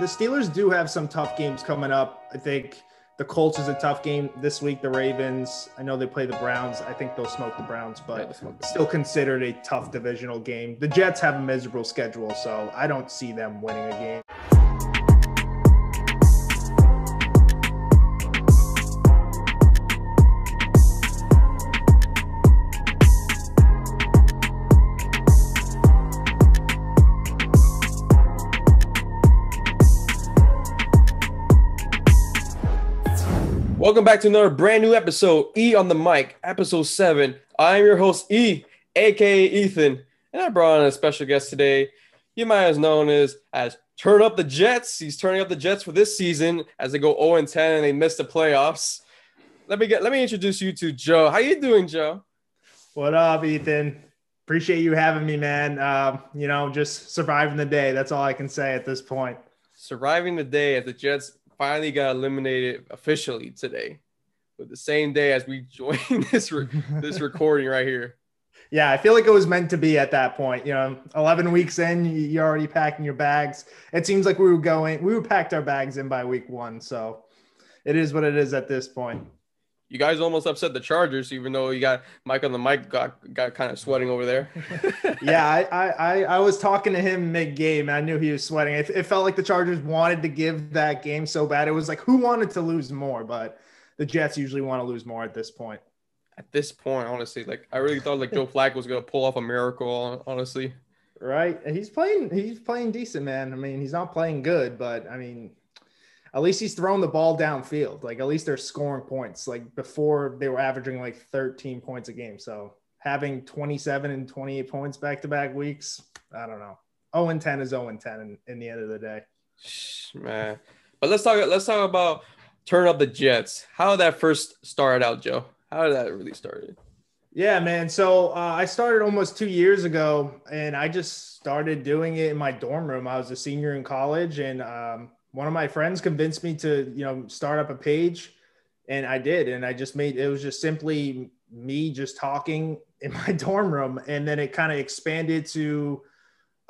The Steelers do have some tough games coming up. I think the Colts is a tough game this week. The Ravens, I know they play the Browns. I think they'll smoke the Browns, but still considered a tough divisional game. The Jets have a miserable schedule, so I don't see them winning a game. Welcome back to another brand new episode, E on the Mic, episode 7. I'm your host, E, aka Ethan, and I brought on a special guest today. You might have known as Turn Up the Jets. He's turning up the Jets for this season as they go 0-10 and they miss the playoffs. Let me introduce you to Joe. How you doing, Joe? What up, Ethan? Appreciate you having me, man. Just surviving the day. That's all I can say at this point. Surviving the day as the Jets finally got eliminated officially today, with the same day as we join this recording right here. Yeah, I feel like it was meant to be at that point. 11 weeks in, you're already packing your bags. It seems like we packed our bags in by week 1. So it is what it is at this point. You guys almost upset the Chargers, even though you got Mike on the mic, got kind of sweating over there. Yeah, I was talking to him mid-game. I knew he was sweating. It felt like the Chargers wanted to give that game so bad. It was like, who wanted to lose more? But the Jets usually want to lose more at this point. At this point, honestly, I really thought Joe Flacco was going to pull off a miracle, honestly. Right. He's playing decent, man. I mean, he's not playing good, but I mean, at least he's throwing the ball downfield. At least they're scoring points. Before, they were averaging 13 points a game. So having 27 and 28 points back-to-back weeks, I don't know. 0-10 is 0-10 in the end of the day. Man. But let's talk about Turn Up the Jets. How did that first start out, Joe? How did that really start? Yeah, man. So I started almost 2 years ago, and I just started doing it in my dorm room. I was a senior in college, and one of my friends convinced me to, start up a page, and I did. And it was just simply me just talking in my dorm room. And then it kind of expanded to,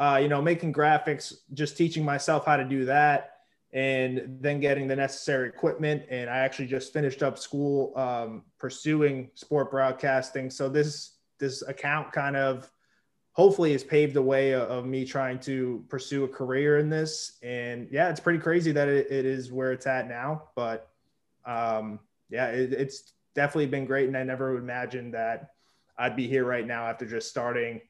making graphics, just teaching myself how to do that, and then getting the necessary equipment. And I actually just finished up school pursuing sport broadcasting. So this account kind of hopefully has paved the way of me trying to pursue a career in this. And yeah, it's pretty crazy that it is where it's at now, but it's definitely been great. And I never imagined that I'd be here right now after just starting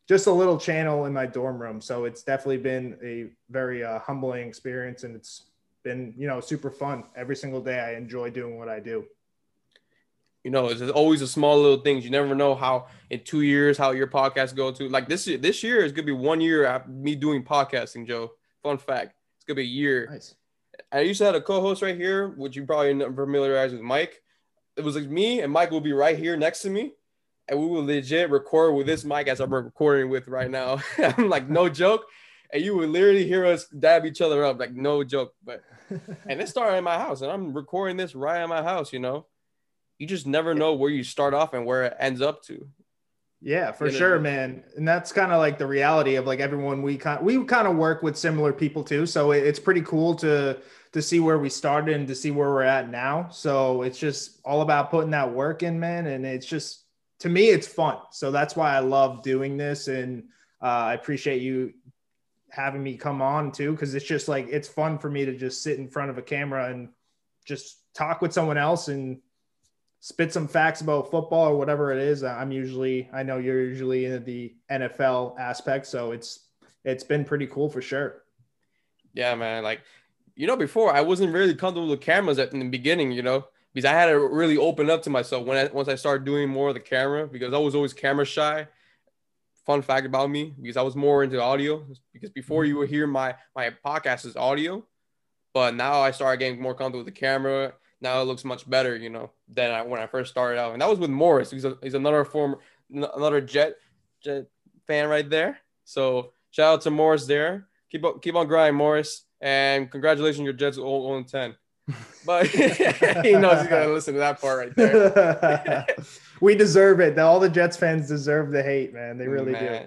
just a little channel in my dorm room. So it's definitely been a very humbling experience, and it's been, super fun. Every single day I enjoy doing what I do. It's always the small little things. You never know how in 2 years how your podcast go to. This year is gonna be 1 year after me doing podcasting, Joe. Fun fact, it's gonna be a year. Nice. I used to have a co-host right here, which you probably familiarized with, Mike. It was me and Mike will be right here next to me, and we will legit record with this mic as I'm recording with right now. I'm no joke, and you would literally hear us dab each other up, no joke. And it started in my house, and I'm recording this right in my house. You just never know where you start off and where it ends up to. Yeah, for sure, man. And that's kind of the reality of everyone we kind of work with similar people too. So it's pretty cool to see where we started and to see where we're at now. So it's just all about putting that work in, man. And it's just, to me, it's fun. So that's why I love doing this. And I appreciate you having me come on too, because it's just it's fun for me to just sit in front of a camera and just talk with someone else and spit some facts about football or whatever it is. I know you're usually in the NFL aspect, so it's been pretty cool for sure. Yeah, man. Before I wasn't really comfortable with cameras in the beginning, because I had to really open up to myself once I started doing more of the camera, because I was always camera shy. Fun fact about me, because I was more into audio, because before you would hear my podcast is audio, but now I started getting more comfortable with the camera. Now it looks much better, than when I first started out. And that was with Morris. He's another Jet fan right there. So shout out to Morris there. Keep on grinding, Morris. And congratulations, your Jets 0-10. But he knows he's going to listen to that part right there. We deserve it. All the Jets fans deserve the hate, man. They really do.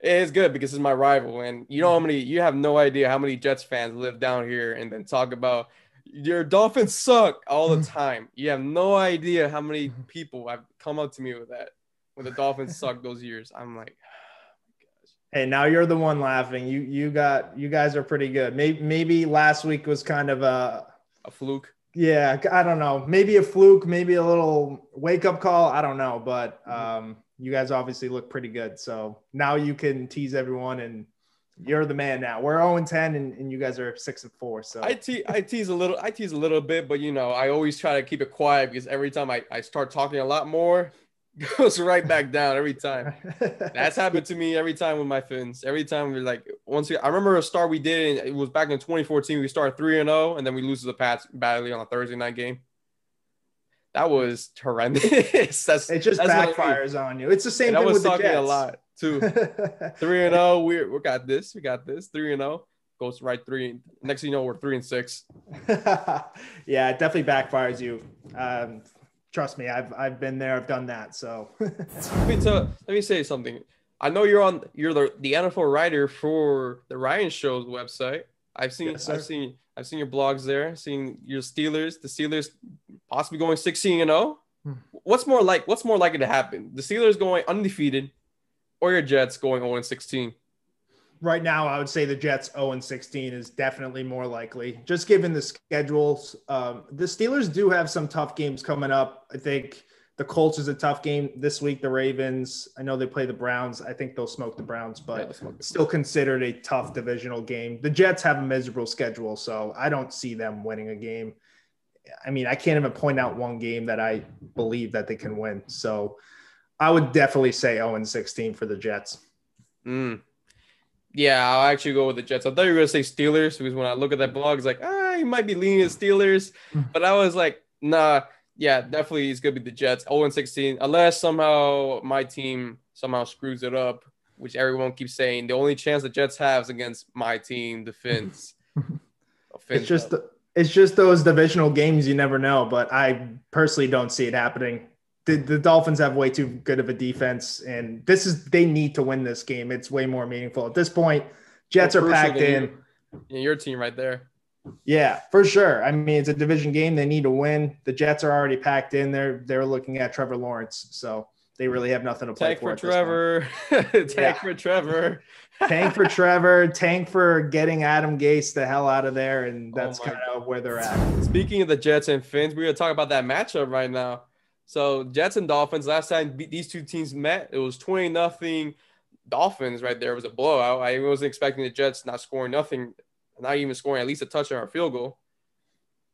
It is good because it's my rival, and you know how many. You have no idea how many Jets fans live down here, and then talk about your Dolphins suck all the time. You have no idea how many people have come up to me with that when the Dolphins suck those years. I'm like, Hey, now you're the one laughing. You guys are pretty good. Maybe last week was kind of a fluke. Yeah, I don't know. Maybe a fluke, maybe a little wake up call. I don't know, but you guys obviously look pretty good. So now you can tease everyone, and you're the man now. We're 0-10, and you guys are 6-4. So I tease a little bit, but I always try to keep it quiet because every time I start talking a lot more, goes right back down every time. That's happened to me every time with my Finns. Every time we're like, I remember a start we did, and it was back in 2014. We started 3-0, and then we lose to the Pats badly on a Thursday night game. That was horrendous. It just backfires on you. It's the same thing with the Jets. I was talking a lot too. 3-0. We got this. 3-0 goes right 3. Next thing you know, we're 3-6. Yeah, it definitely backfires you. Trust me, I've been there. I've done that. So let me say something. I know you're the NFL writer for the Ryan Show's website. I've seen your blogs there. Seen your Steelers. The Steelers possibly going 16-0. What's more likely to happen? The Steelers going undefeated, or your Jets going 0-16? Right now, I would say the Jets 0-16 is definitely more likely, just given the schedules. The Steelers do have some tough games coming up. I think the Colts is a tough game this week. The Ravens, I know they play the Browns. I think they'll smoke the Browns, but still considered a tough divisional game. The Jets have a miserable schedule, so I don't see them winning a game. I mean, I can't even point out one game that I believe that they can win. So I would definitely say 0-16 for the Jets. Yeah, I'll actually go with the Jets. I thought you were going to say Steelers because when I look at that blog, it's like, you might be leaning the Steelers. But I was like, nah, yeah, definitely it's going to be the Jets. 0-16, unless somehow my team somehow screws it up, which everyone keeps saying. The only chance the Jets have is against my team, the Finns. It's just those divisional games you never know, but I personally don't see it happening. The Dolphins have way too good of a defense, and they need to win this game. It's way more meaningful at this point. Jets are packed in. Your team right there. Yeah, for sure. I mean, it's a division game. They need to win. The Jets are already packed in. They're looking at Trevor Lawrence, so they really have nothing to play for. Tank for Trevor. Tank for Trevor. Tank for Trevor. Tank for getting Adam Gase the hell out of there, and that's kind of where they're at. Speaking of the Jets and Finns, we're going to talk about that matchup right now. So Jets and Dolphins, last time these two teams met, it was 20-0 Dolphins right there. It was a blowout. I wasn't expecting the Jets not scoring nothing, not even scoring at least a touchdown or a field goal.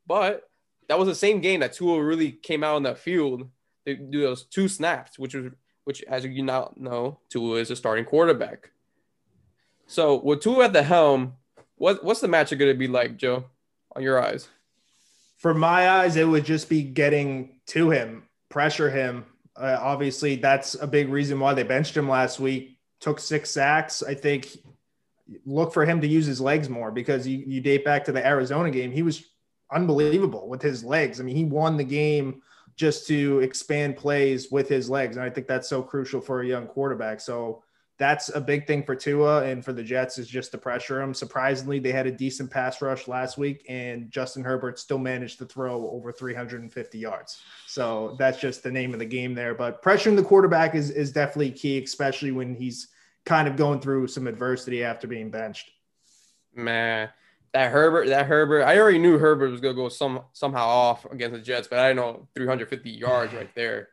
But that was the same game that Tua really came out on the field. They do those 2 snaps, which as you now know, Tua is a starting quarterback. So with Tua at the helm, what's the matchup going to be like, Joe, on your eyes? For my eyes, it would just be getting to him. Pressure him. Obviously, that's a big reason why they benched him last week. Took 6 sacks. I think look for him to use his legs more because you date back to the Arizona game. He was unbelievable with his legs. I mean, he won the game just to expand plays with his legs. And I think that's so crucial for a young quarterback. So that's a big thing for Tua, and for the Jets is just to pressure him. Surprisingly, they had a decent pass rush last week, and Justin Herbert still managed to throw over 350 yards. So that's just the name of the game there. But pressuring the quarterback is definitely key, especially when he's kind of going through some adversity after being benched. Man, that Herbert, I already knew Herbert was going to go somehow off against the Jets, but I didn't know 350 yards right there.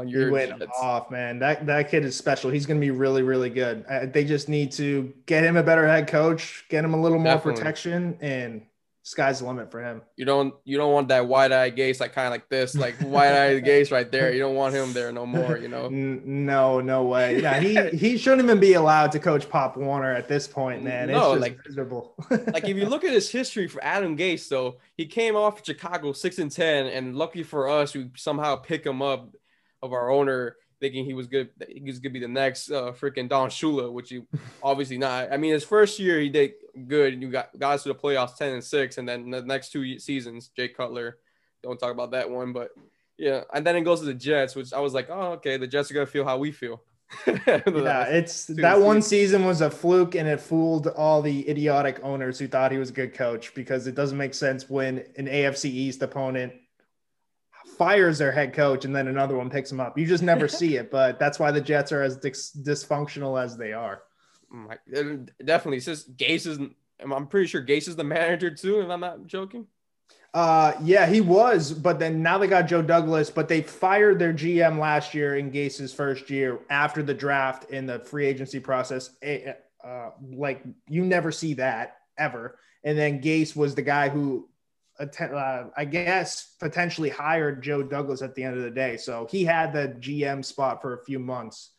He went off, man. That kid is special. He's going to be really, really good. They just need to get him a better head coach, get him a little more protection, and sky's the limit for him. You don't want that wide-eyed Gase, like kind of like this, like wide-eyed Gase right there. You don't want him there no more, No way. Yeah, he shouldn't even be allowed to coach Pop Warner at this point, man. No, it's just miserable. Like if you look at his history for Adam Gase, though, he came off Chicago 6-10, and lucky for us, we somehow pick him up of our owner, thinking he was good. He was gonna be the next freaking Don Shula, which he obviously not. I mean, his first year he did good, and you got us to the playoffs 10-6, and then the next 2 seasons, Jay Cutler. Don't talk about that one, but yeah. And then it goes to the Jets, which I was like, oh, okay, the Jets are gonna feel how we feel. Yeah, it's that one season was a fluke, and it fooled all the idiotic owners who thought he was a good coach, because it doesn't make sense when an AFC East opponent fires their head coach and then another one picks him up. You just never see it, but that's why the Jets are as dysfunctional as they are. Definitely. Says Gase is. I'm pretty sure Gase is the manager too, if I'm not joking. Yeah, he was, but then now they got Joe Douglas, but they fired their GM last year in Gase's first year after the draft in the free agency process. Like, you never see that ever. And then Gase was the guy who, I guess, potentially hired Joe Douglas at the end of the day. So he had the GM spot for a few months,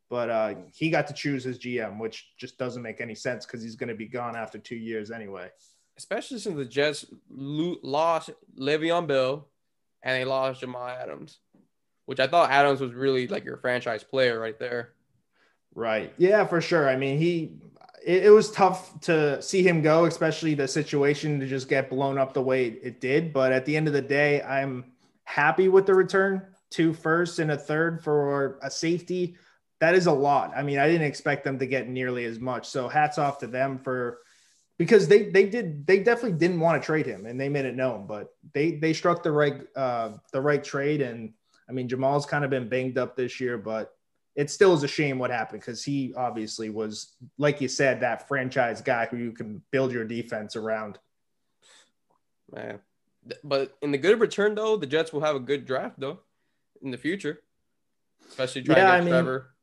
but he got to choose his GM, which just doesn't make any sense because he's going to be gone after 2 years anyway. Especially since the Jets lost Le'Veon Bell and they lost Jamal Adams, which I thought Adams was really like your franchise player right there. Right. Yeah, for sure. I mean, it was tough to see him go, especially the situation to just get blown up the way it did. But at the end of the day, I'm happy with the return. 2 firsts and a third for a safety. That is a lot. I mean, I didn't expect them to get nearly as much. So hats off to them because they definitely didn't want to trade him, and they made it known, but they struck the right trade. And I mean, Jamal's kind of been banged up this year, but it still is a shame what happened, because he obviously was, like you said, that franchise guy who you can build your defense around. Man, but in the good return though, the Jets will have a good draft though in the future, especially trying to get Trevor.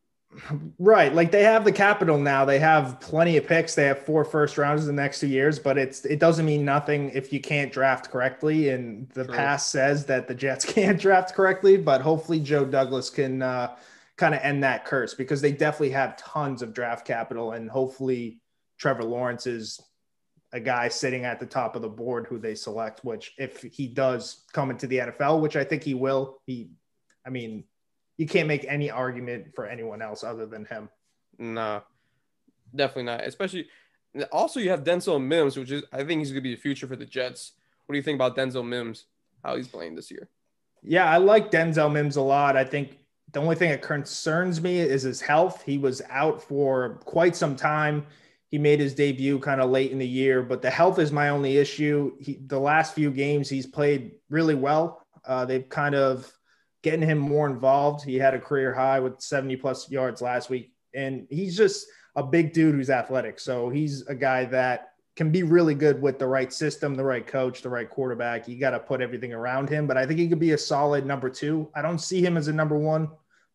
Right. Like, they have the capital now. They have plenty of picks. They have 4 first rounds in the next 2 years, but it doesn't mean nothing if you can't draft correctly. And the past says that the Jets can't draft correctly, but hopefully Joe Douglas can kind of end that curse, because they definitely have tons of draft capital. And hopefully Trevor Lawrence is a guy sitting at the top of the board who they select, which if he does come into the NFL, which I think he will, you can't make any argument for anyone else other than him. No, definitely not. Especially, also you have Denzel Mims, which is, I think he's going to be the future for the Jets. What do you think about Denzel Mims, how he's playing this year? Yeah, I like Denzel Mims a lot. I think the only thing that concerns me is his health. He was out for quite some time. He made his debut kind of late in the year, but the health is my only issue. The last few games he's played really well. They've kind of getting him more involved. He had a career high with 70+ yards last week, and he's just a big dude who's athletic. So he's a guy that can be really good with the right system, the right coach, the right quarterback. You got to put everything around him, but I think he could be a solid number 2. I don't see him as a number 1,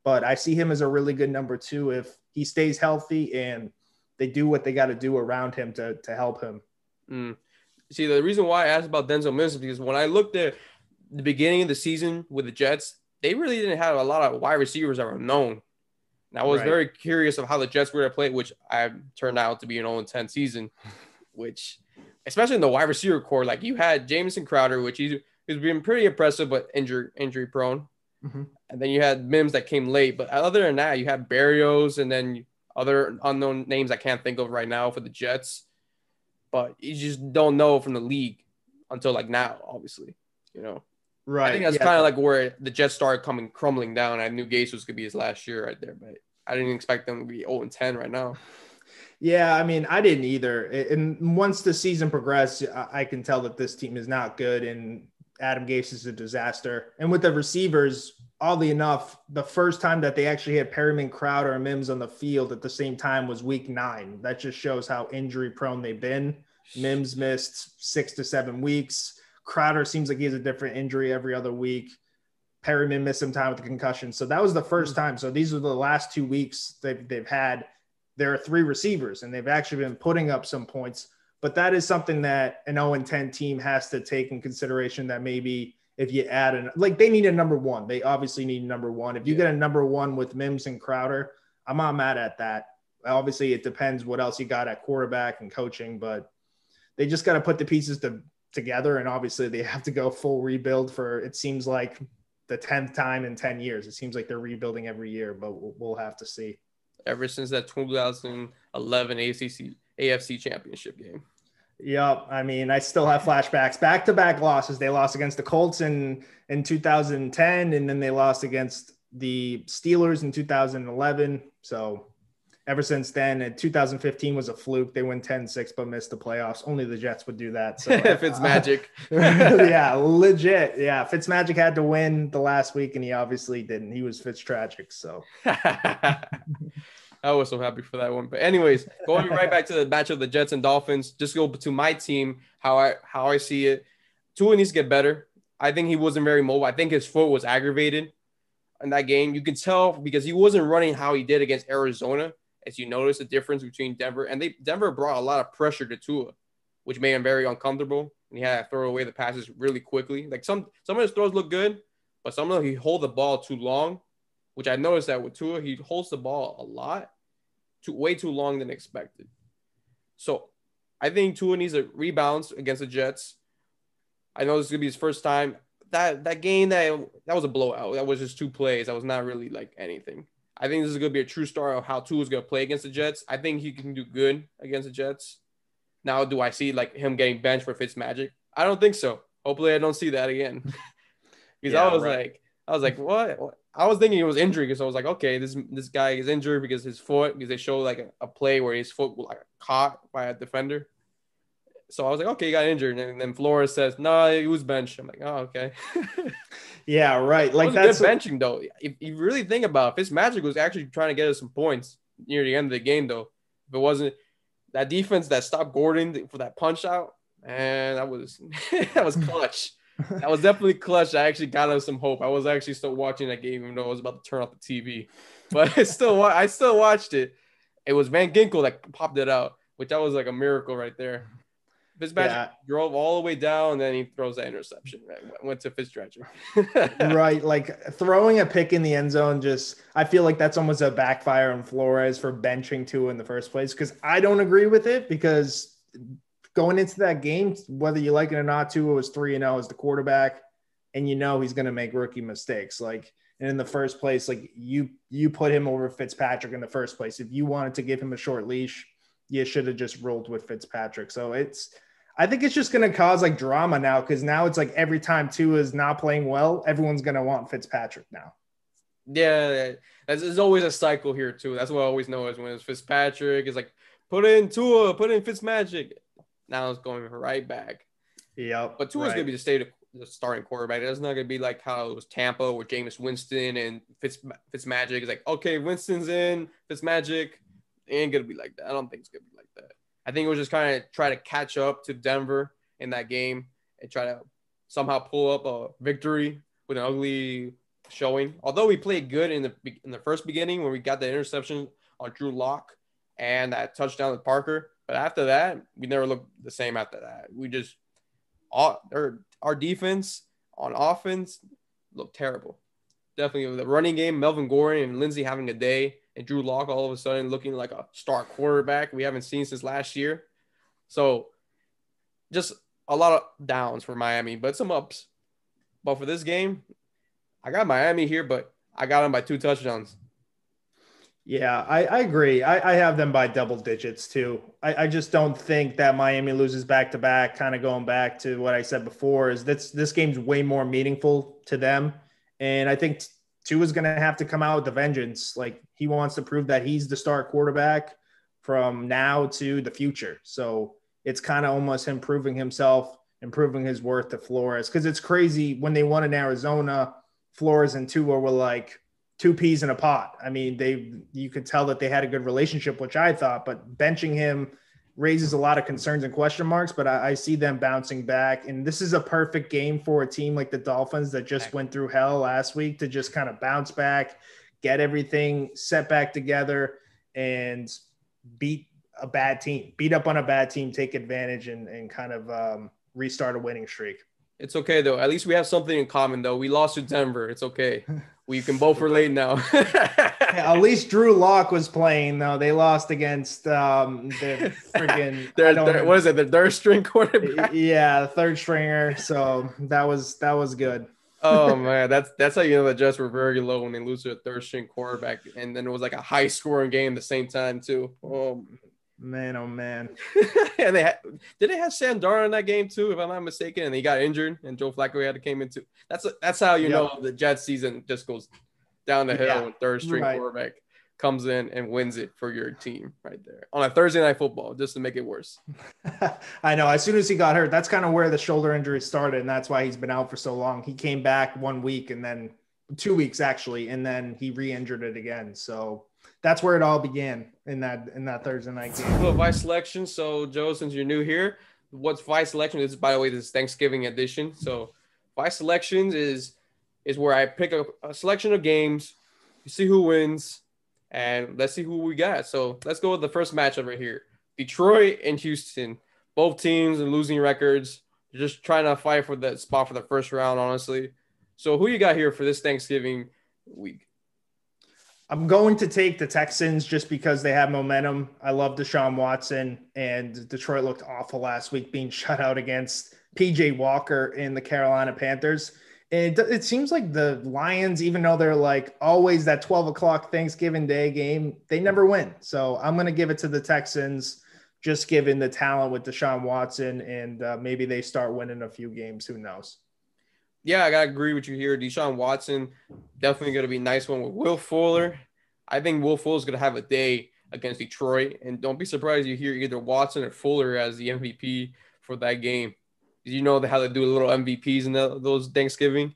but I see him as a really good number 2 if he stays healthy and they do what they got to do around him to help him. See, the reason why I asked about Denzel Mims is because when I looked at the beginning of the season with the Jets, they really didn't have a lot of wide receivers that were known. And I was very curious of how the Jets were to play, which I turned out to be an 0-10 season, which, especially in the wide receiver core, like you had Jamison Crowder, which he's been pretty impressive, but injury prone. Mm-hmm. And then you had Mims that came late. But other than that, you had Berrios and then other unknown names I can't think of right now for the Jets. But you just don't know from the league until like now, obviously, you know. Right. I think that's kind of like where the Jets started crumbling down. I knew Gase was going to be his last year right there, but I didn't expect them to be 0-10 right now. Yeah, I mean, I didn't either. And once the season progressed, I can tell that this team is not good, and Adam Gase is a disaster. And with the receivers, oddly enough, the first time that they actually had Perryman, Crowder, and Mims on the field at the same time was week 9. That just shows how injury prone they've been. Mims missed 6 to 7 weeks. Crowder seems like he has a different injury every other week. Perryman missed some time with the concussion. So that was the first time. So these are the last 2 weeks they've had. There are 3 receivers, and they've actually been putting up some points. But that is something that an 0-10 team has to take in consideration, that maybe if you add they need a number 1. They obviously need a number 1. If you get a number 1 with Mims and Crowder, I'm not mad at that. Obviously, it depends what else you got at quarterback and coaching, but they just got to put the pieces together, and obviously they have to go full rebuild for, it seems like, the 10th time in 10 years. It seems like they're rebuilding every year, but we'll have to see. Ever since that 2011 AFC championship game. Yep. I mean, I still have flashbacks. Back-to-back losses. They lost against the Colts in 2010, and then they lost against the Steelers in 2011. So ever since then, and 2015 was a fluke. They went 10-6, but missed the playoffs. Only the Jets would do that. So Fitzmagic. Yeah, legit. Yeah, Fitzmagic had to win the last week, and he obviously didn't. He was Fitztragic. So I was so happy for that one. But anyways, going right back to the matchup of the Jets and Dolphins, just go to my team, how I see it. Tua needs to get better. I think he wasn't very mobile. I think his foot was aggravated in that game. You can tell because he wasn't running how he did against Arizona, as you notice the difference between Denver. And Denver brought a lot of pressure to Tua, which made him very uncomfortable. And he had to throw away the passes really quickly. Like some of his throws look good, but some of them he hold the ball too long, which I noticed that with Tua, he holds the ball a lot, way too long than expected. So I think Tua needs a rebound against the Jets. I know this is gonna be his first time. That game that was a blowout. That was just 2 plays. That was not really like anything. I think this is gonna be a true story of how Tua is gonna play against the Jets. I think he can do good against the Jets. Now, do I see like him getting benched for Fitzmagic? I don't think so. Hopefully, I don't see that again. Because I was like, what? I was thinking it was injury because I was like, okay, this guy is injured because his foot, because they showed like a play where his foot was like caught by a defender. So I was like, okay, he got injured. And then Flores says, no, he was benched. I'm like, oh, okay. Yeah, right. Like that's good benching, though. If you really think about it, Fitzmagic was actually trying to get us some points near the end of the game, though. If it wasn't that defense that stopped Gordon for that punch out, man, that was clutch. That was definitely clutch. I actually got us some hope. I was actually still watching that game, even though I was about to turn off the TV. But I still watched it. It was Van Ginkel that popped it out, which that was like a miracle right there. Fitzmagic drove all the way down, and then he throws that interception. Went to Fitztragic. Right, like throwing a pick in the end zone. I feel like that's almost a backfire on Flores for benching Tua in the first place. Because I don't agree with it. Because going into that game, whether you like it or not, Tua was 3-0 as the quarterback, and he's going to make rookie mistakes. Like, and in the first place, like you put him over Fitzpatrick in the first place. If you wanted to give him a short leash, you should have just rolled with Fitzpatrick. So I think it's just going to cause like drama now, because now it's like every time Tua is not playing well, everyone's going to want Fitzpatrick now. Yeah, there's always a cycle here too. That's what I always know is when it's Fitzpatrick, it's like put in Tua, put in Fitzmagic. Now it's going right back. Yeah, but Tua's going to be the starting quarterback. It's not going to be like how it was Tampa where Jameis Winston and Fitzmagic is like, okay, Winston's in, Fitzmagic. It ain't going to be like that. I don't think it's going to be like that. I think it was just kind of try to catch up to Denver in that game and try to somehow pull up a victory with an ugly showing. Although we played good in the first beginning when we got the interception on Drew Lock and that touchdown with Parker. But after that, we never looked the same after that. We just our defense on offense looked terrible. Definitely the running game, Melvin Gordon and Lindsey having a day, and Drew Lock all of a sudden looking like a star quarterback we haven't seen since last year. So just a lot of downs for Miami, but some ups. But for this game, I got Miami here, but I got them by 2 touchdowns. Yeah, I agree. I have them by double digits too. I just don't think that Miami loses back-to-back, kind of going back to what I said before, is this game's way more meaningful to them. And I think Tua's going to have to come out with the vengeance. Like, he wants to prove that he's the star quarterback from now to the future. So it's kind of almost him proving himself and proving his worth to Flores. Because it's crazy, when they won in Arizona, Flores and Tua were like 2 peas in a pot. I mean, you could tell that they had a good relationship, which I thought, but benching him raises a lot of concerns and question marks, but I see them bouncing back. And this is a perfect game for a team like the Dolphins that just went through hell last week to just kind of bounce back, get everything set back together, and beat up on a bad team, take advantage, and kind of restart a winning streak. It's okay, though. At least we have something in common, though. We lost to Denver. It's okay. We can both relate now. Yeah, at least Drew Lock was playing, though. They lost against the friggin' what is it? The third string quarterback? Yeah, the third stringer. So that was good. Oh man, that's how you know the Jets were very low when they lose to a third string quarterback, and then it was like a high scoring game at the same time too. Oh man, oh man. And did they have Sam Darnold in that game too, if I'm not mistaken, and he got injured, and Joe Flacco came into. That's how you know the Jets season just goes down the hill Yeah, when third string right. quarterback comes in and wins it for your team right there on a Thursday night football, just to make it worse. I know. As soon as he got hurt, that's kind of where the shoulder injury started, and that's why he's been out for so long. He came back 1 week and then 2 weeks actually, and then he re-injured it again. So that's where it all began in that Thursday night game. Well, vice selection. So Joe, since you're new here, what's vice selection? This is, by the way, this is Thanksgiving edition. So vice selections is where I pick a selection of games, you see who wins, and let's see who we got. So let's go with the first matchup right here. Detroit and Houston. Both teams and losing records. They're just trying to fight for that spot for the first round, honestly. So who you got here for this Thanksgiving week? I'm going to take the Texans just because they have momentum. I love Deshaun Watson, and Detroit looked awful last week being shut out against PJ Walker and the Carolina Panthers. And it seems like the Lions, even though they're like always that 12 o'clock Thanksgiving Day game, they never win. So I'm going to give it to the Texans, just given the talent with Deshaun Watson, and maybe they start winning a few games. Who knows? Yeah, I got to agree with you here. Deshaun Watson, definitely going to be a nice one with Will Fuller. I think Will Fuller is going to have a day against Detroit. And don't be surprised you hear either Watson or Fuller as the MVP for that game. You know how they do a little MVPs in those Thanksgiving.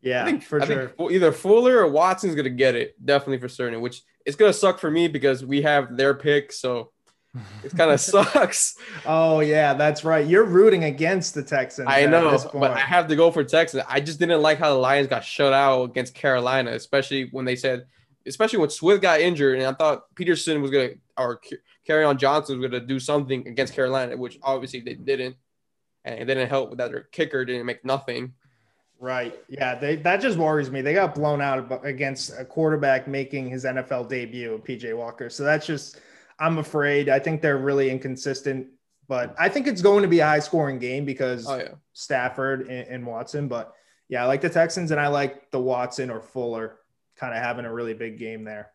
Yeah, I sure. think either Fuller or Watson's going to get it, definitely for certain, which it's going to suck for me because we have their pick. So it kind of sucks. Oh, yeah, that's right. You're rooting against the Texans. I know, but I have to go for Texans. I just didn't like how the Lions got shut out against Carolina, especially when Swift got injured, and I thought Peterson was going to, or Kerryon Johnson was going to do something against Carolina, which obviously they didn't. And it didn't help that their kicker didn't make nothing. Right. Yeah, that just worries me. They got blown out against a quarterback making his NFL debut, PJ Walker. So that's just – I'm afraid. I think they're really inconsistent, but I think it's going to be a high-scoring game because Stafford and Watson. But, yeah, I like the Texans, and I like the Watson or Fuller kind of having a really big game there.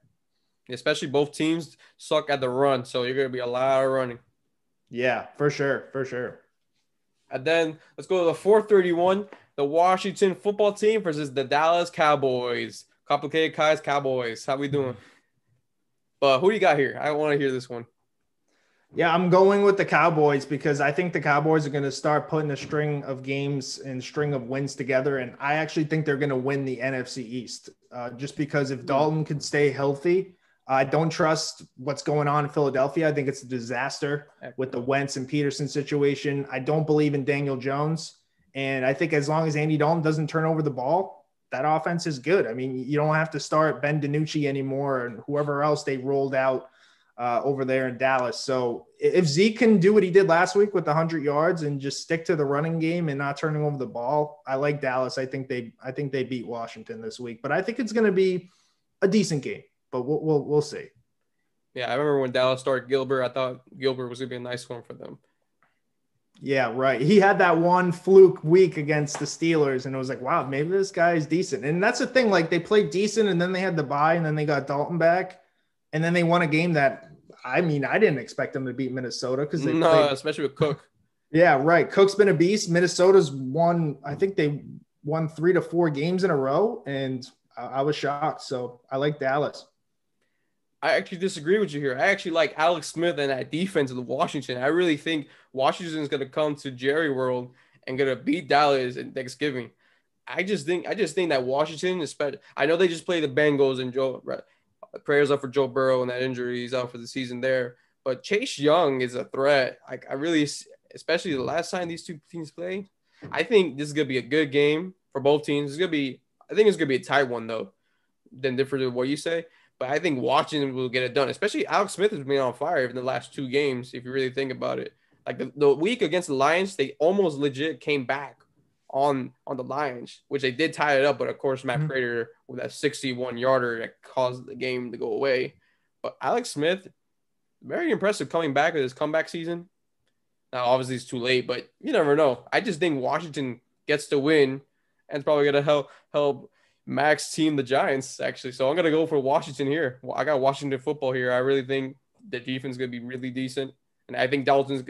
Especially both teams suck at the run, so you're going to be a lot of running. Yeah, for sure, for sure. And then let's go to the 431, the Washington football team versus the Dallas Cowboys. Complicated Kai's Cowboys. How we doing? But who do you got here? I want to hear this one. Yeah, I'm going with the Cowboys because I think the Cowboys are going to start putting a string of games and string of wins together. And I actually think they're going to win the NFC East just because if Dalton can stay healthy, I don't trust what's going on in Philadelphia. I think it's a disaster with the Wentz and Peterson situation. I don't believe in Daniel Jones. And I think as long as Andy Dalton doesn't turn over the ball, that offense is good. I mean, you don't have to start Ben DiNucci anymore and whoever else they rolled out over there in Dallas. So if Zeke can do what he did last week with 100 yards and just stick to the running game and not turning over the ball, I like Dallas. I think they beat Washington this week, but I think it's going to be a decent game. But we'll see. Yeah, I remember when Dallas started Gilbert. I thought Gilbert was going to be a nice one for them. Yeah, right. He had that one fluke week against the Steelers, and it was like, wow, maybe this guy is decent. And that's the thing. Like, they played decent, and then they had the bye, and then they got Dalton back, and then they won a game that, I mean, I didn't expect them to beat Minnesota because they played, especially with Cook. Yeah, right. Cook's been a beast. Minnesota's won. I think they won 3 to 4 games in a row, and I was shocked. So I like Dallas. I actually disagree with you here. I actually like Alex Smith and that defense of Washington. I really think Washington is going to come to Jerry World and going to beat Dallas in Thanksgiving. I just think that Washington, especially, I know they just played the Bengals and prayers up for Joe Burrow and that injury. He's out for the season there. But Chase Young is a threat. I really, especially the last time these two teams played, I think this is going to be a good game for both teams. I think it's going to be a tight one, though, than different than what you say. But I think Washington will get it done, especially Alex Smith has been on fire in the last 2 games, if you really think about it. Like the week against the Lions, they almost legit came back on the Lions, which they did tie it up. But, of course, Matt Prater with that 61-yarder that caused the game to go away. But Alex Smith, very impressive coming back with his comeback season. Now, obviously, it's too late, but you never know. I just think Washington gets to win, and it's probably going to help Max team the Giants, actually. So I'm going to go for Washington here. I got Washington football here. I really think the defense is going to be really decent. And I think Dalton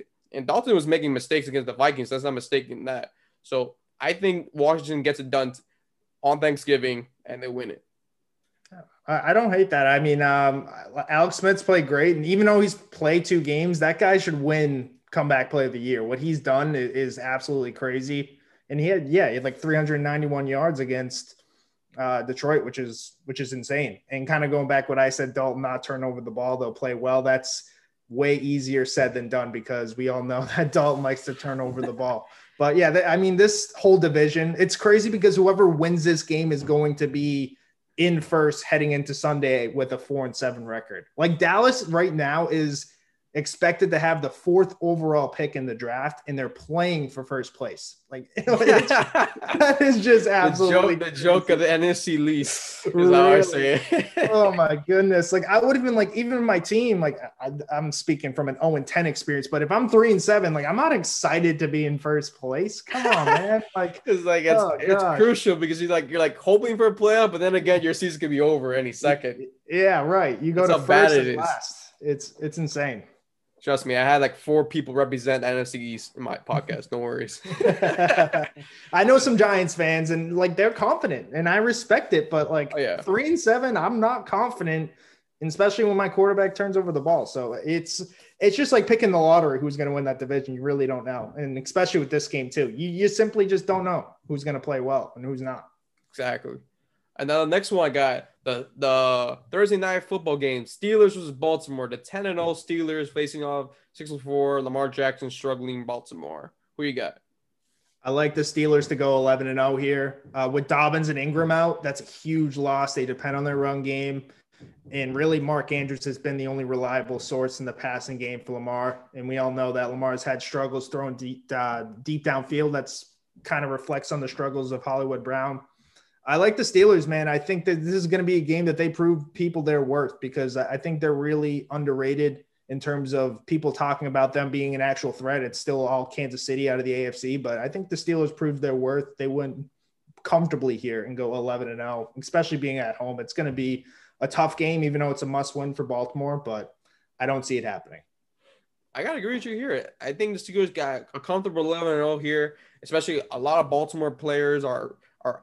was making mistakes against the Vikings. That's not mistaking that. So I think Washington gets it done on Thanksgiving, and they win it. I don't hate that. I mean, Alex Smith's played great, and even though he's played 2 games, that guy should win comeback play of the year. What he's done is absolutely crazy. And he had like 391 yards against Detroit, which is insane. And kind of going back what I said, Dalton not turn over the ball, they'll play well. That's way easier said than done because we all know that Dalton likes to turn over the ball. But yeah, I mean, this whole division, it's crazy because whoever wins this game is going to be in first heading into Sunday with a 4-7 record. Like Dallas right now is expected to have the 4th overall pick in the draft, and they're playing for first place. Like that is just absolutely the joke of the NFC least is really? How I say it. Oh my goodness. Like I would have been like, even in my team, like I'm speaking from an 0-10 experience, but if I'm 3-7, like I'm not excited to be in first place. Come on, man. Like it's crucial because you're like hoping for a playoff, but then again, your season could be over any second. Yeah, right. You go to first and last. It's insane. Trust me, I had like 4 people represent NFC East in my podcast. No worries. I know some Giants fans, and like they're confident, and I respect it. But like 3-7, I'm not confident, especially when my quarterback turns over the ball. So it's just like picking the lottery. Who's going to win that division? You really don't know, and especially with this game too, you simply just don't know who's going to play well and who's not. Exactly. And then the next one I got the Thursday night football game, Steelers versus Baltimore. The 10-0 Steelers facing off 6-4 Lamar Jackson struggling Baltimore. Who you got? I like the Steelers to go 11-0 here. With Dobbins and Ingram out, that's a huge loss. They depend on their run game. And really, Mark Andrews has been the only reliable source in the passing game for Lamar. And we all know that Lamar's had struggles throwing deep downfield. That's kind of reflects on the struggles of Hollywood Brown. I like the Steelers, man. I think that this is going to be a game that they prove people their worth because I think they're really underrated in terms of people talking about them being an actual threat. It's still all Kansas City out of the AFC, but I think the Steelers proved their worth. They went comfortably here and go 11-0, especially being at home. It's going to be a tough game, even though it's a must win for Baltimore, but I don't see it happening. I got to agree with you here. I think the Steelers got a comfortable 11-0 here, especially a lot of Baltimore players are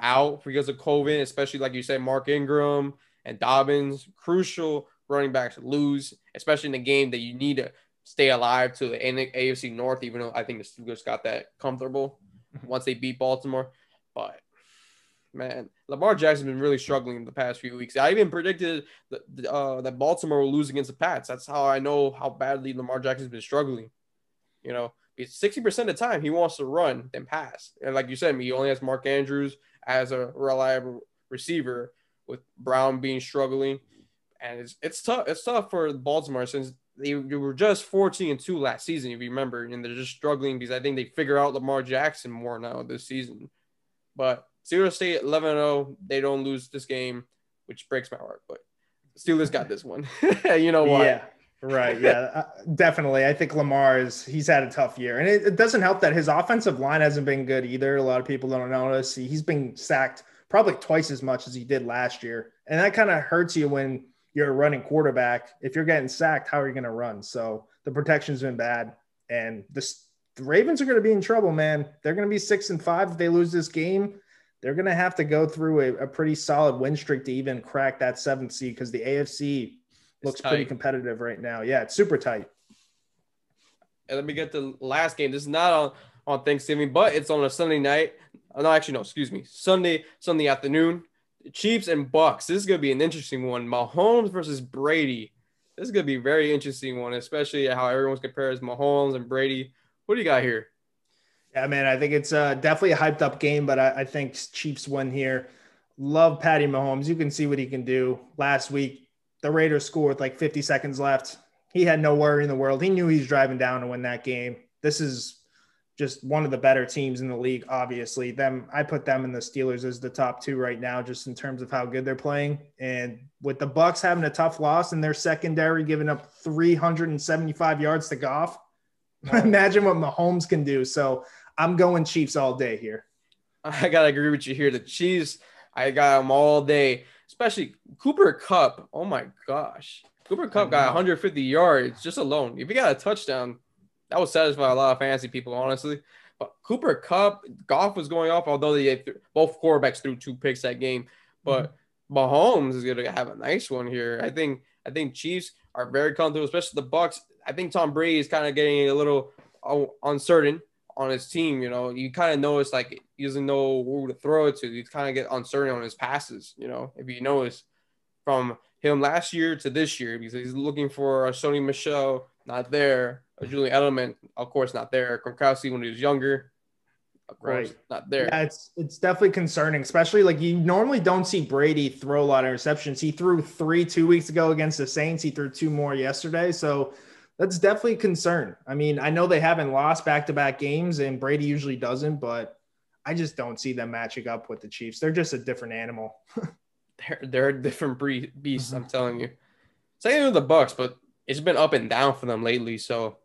out because of COVID, especially like you said, Mark Ingram and Dobbins, crucial running backs lose, especially in a game that you need to stay alive to the AFC North, even though I think the Steelers got that comfortable once they beat Baltimore. But, man, Lamar Jackson's been really struggling in the past few weeks. I even predicted that Baltimore will lose against the Pats. That's how I know how badly Lamar Jackson's been struggling, you know. 60% of the time he wants to run than pass. And like you said, he only has Mark Andrews as a reliable receiver with Brown being struggling. And it's tough. It's tough for Baltimore since they were just 14-2 last season, if you remember, and they're just struggling because I think they figure out Lamar Jackson more now this season. But Steelers stay at 11-0. They don't lose this game, which breaks my heart. But Steelers got this one. You know why? Yeah. Right. Yeah, definitely. I think he's had a tough year, and it doesn't help that his offensive line hasn't been good either. A lot of people don't notice. He's been sacked probably twice as much as he did last year. And that kind of hurts you when you're a running quarterback. If you're getting sacked, how are you going to run? So the protection's been bad, and the Ravens are going to be in trouble, man. They're going to be 6-5 if they lose this game. They're going to have to go through a pretty solid win streak to even crack that 7th seed because the AFC looks pretty competitive right now. Yeah, it's super tight. And let me get the last game. This is not on Thanksgiving, but it's on a Sunday night. No, actually, no, excuse me. Sunday afternoon. Chiefs and Bucks. This is going to be an interesting one. Mahomes versus Brady. This is going to be a very interesting one, especially how everyone's compares Mahomes and Brady. What do you got here? Yeah, man, I think it's definitely a hyped up game, but I think Chiefs win here. Love Patty Mahomes. You can see what he can do. Last week, the Raiders scored with like 50 seconds left. He had no worry in the world. He knew he was driving down to win that game. This is just one of the better teams in the league, obviously. I put them and the Steelers as the top 2 right now, just in terms of how good they're playing. And with the Bucks having a tough loss and their secondary giving up 375 yards to Goff, imagine what Mahomes can do. So I'm going Chiefs all day here. I got to agree with you here. The Chiefs, I got them all day, especially Cooper Kupp. Oh, my gosh. Cooper Kupp got 150 yards just alone. If he got a touchdown, that would satisfy a lot of fantasy people, honestly. But Cooper Kupp, Goff was going off, although both quarterbacks threw 2 picks that game. But Mahomes is gonna have a nice one here. I think Chiefs are very comfortable, especially the Bucks. I think Tom Brady is kind of getting a little uncertain on his team. You know, you kind of notice like he doesn't know who to throw it to. He kind of get uncertain on his passes. You know, if you notice from him last year to this year, because he's looking for a Sony Michel, not there. A Julian Edelman, of course, not there. Gronkowski when he was younger, of course, not there. Yeah, it's definitely concerning, especially like you normally don't see Brady throw a lot of interceptions. He threw 3 2 weeks ago against the Saints. He threw 2 more yesterday. So that's definitely a concern. I mean, I know they haven't lost back-to-back games and Brady usually doesn't, but I just don't see them matching up with the Chiefs. They're just a different animal. They're a different beast, I'm telling you. Same with the Bucks, but it's been up and down for them lately. So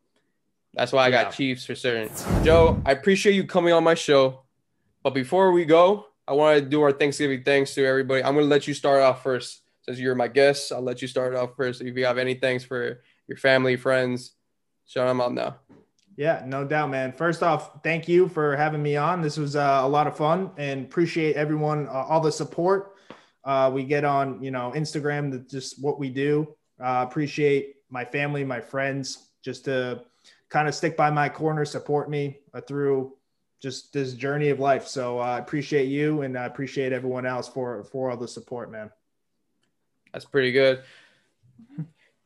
that's why I got Chiefs for certain. Joe, I appreciate you coming on my show. But before we go, I want to do our Thanksgiving thanks to everybody. I'm going to let you start off first. Since you're my guest, I'll let you start off first. If you have any thanks for your family, friends, shout them out now. Yeah, no doubt, man. First off, thank you for having me on. This was a lot of fun and appreciate everyone, all the support we get on, Instagram, just what we do. Appreciate my family, my friends, just to kind of stick by my corner, support me through just this journey of life. So I appreciate you and I appreciate everyone else for all the support, man. That's pretty good.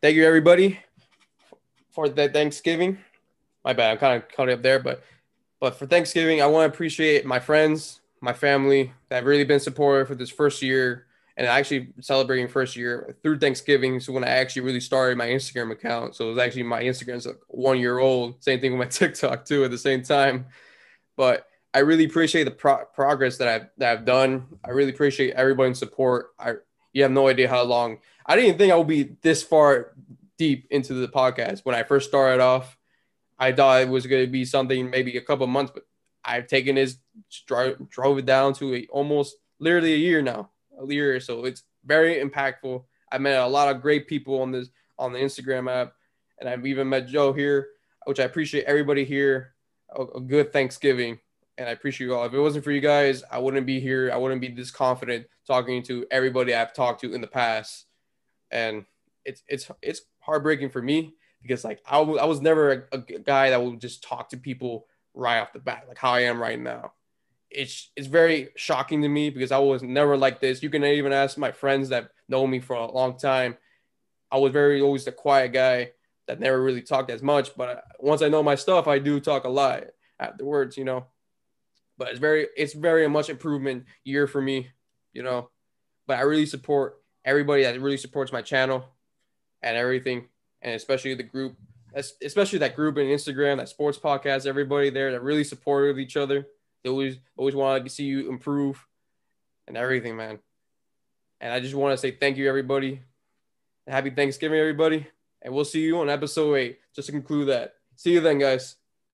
Thank you, everybody, for the Thanksgiving. My bad, I'm kind of caught up there, but for Thanksgiving, I want to appreciate my friends, my family that have really been supportive for this first year and actually celebrating first year through Thanksgiving. So when I actually really started my Instagram account, so it was actually my Instagram's like 1 year old. Same thing with my TikTok too at the same time. But I really appreciate the progress that I've done. I really appreciate everybody's support. You have no idea how long. I didn't think I would be this far deep into the podcast. When I first started off, I thought it was going to be something maybe a couple of months, but I've taken this, drove it down to almost literally a year now. A year, so it's very impactful. I met a lot of great people on the Instagram app, and I've even met Joe here, which I appreciate everybody here. A good Thanksgiving, and I appreciate you all. If it wasn't for you guys, I wouldn't be here. I wouldn't be this confident talking to everybody I've talked to in the past, and it's heartbreaking for me because like I was never a guy that would just talk to people right off the bat like how I am right now. It's very shocking to me because I was never like this. You can even ask my friends that know me for a long time. I was always the quiet guy that never really talked as much. But once I know my stuff, I do talk a lot afterwards, But it's very much improvement year for me, But I really support everybody that really supports my channel and everything, and especially the group, especially that group in Instagram, that sports podcast, everybody there that really supportive each other. They always want to see you improve and everything, man. And I just want to say thank you, everybody. Happy Thanksgiving, everybody. And we'll see you on episode 8. Just to conclude that. See you then, guys.